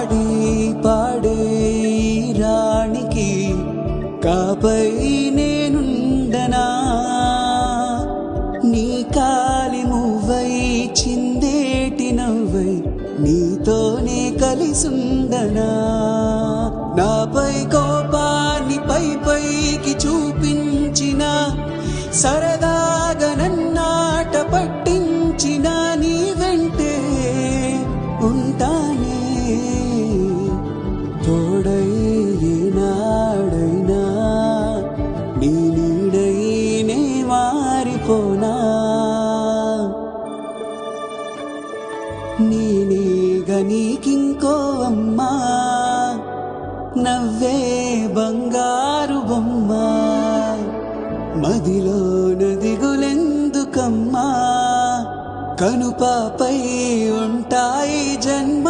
పాడే రాణికి కాపై నేనుండనా నీ కాలి మువ్వై చిందేటి నవ్వై నీతోనే కలిసుండనా నాపై కోపాన్ని పైకి చూపించిన సరదాగా నన్నాట పట్టించిన నీ వెంటే ఉంటానే తోడై నాడైనా నీ నీడైనే మారిపోనా నేనేగా నీకింకో అమ్మా నవ్వే బంగారు బొమ్మ మదిలో నదిగులెందుకమ్మా కనుపాపై ఉంటాయి జన్మ